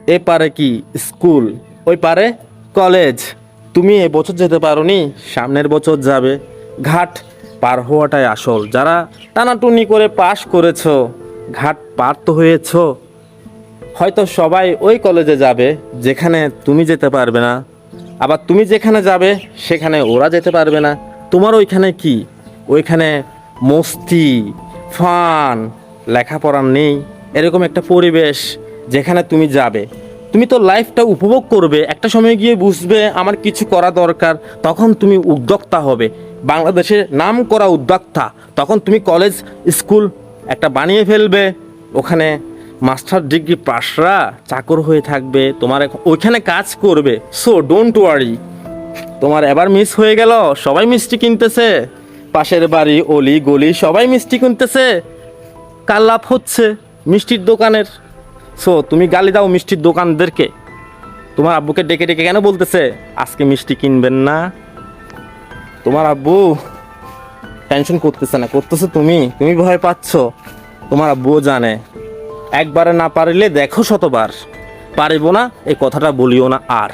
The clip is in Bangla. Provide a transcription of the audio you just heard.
এ পারে কি স্কুল, ওই পারে কলেজ। তুমি এবছর যেতে পারোনি, সামনের বছর যাবে। ঘাট পার হওয়াটাই আসল। যারা টানাটুনি করে পাশ করেছো, ঘাট পার তো হয়েছো। হয়তো সবাই ওই কলেজে যাবে যেখানে তুমি যেতে পারবে না, আবার তুমি যেখানে যাবে সেখানে ওরা যেতে পারবে না। তোমার ওইখানে কি, ওইখানে মস্তি, ফান, লেখাপড়া নেই, এরকম একটা পরিবেশ যেখানে তুমি যাবে। তুমি তো লাইফটা উপভোগ করবে, একটা সময় গিয়ে বুঝবে আমার কিছু করা দরকার, তখন তুমি উদ্যোক্তা হবে, বাংলাদেশের নাম করা উদ্যোক্তা। তখন তুমি কলেজ স্কুল একটা বানিয়ে ফেলবে, ওখানে মাস্টার ডিগ্রি পাশরা চাকর হয়ে থাকবে, তোমার ওইখানে কাজ করবে। So don't worry. তোমার এবার মিস হয়ে গেল, সবাই মিষ্টি কিনতেছে, পাশের বাড়ি অলি গলি সবাই মিষ্টি কিনতেছে, কার লাভ হচ্ছে? মিষ্টির দোকানের। সো তুমি গালি দাও মিষ্টির দোকানদেরকে। তোমার আব্বুকে ডেকে ডেকে কেন বলতেছে আজকে মিষ্টি কিনবেন না? তোমার আব্বু টেনশন করতেছে না, করতেছে তুমি। তুমি ভয় পাচ্ছ, তোমার আব্বুও জানে। একবারে না পারিলে দেখো শতবার, পারিব না এই কথাটা বলিও না আর।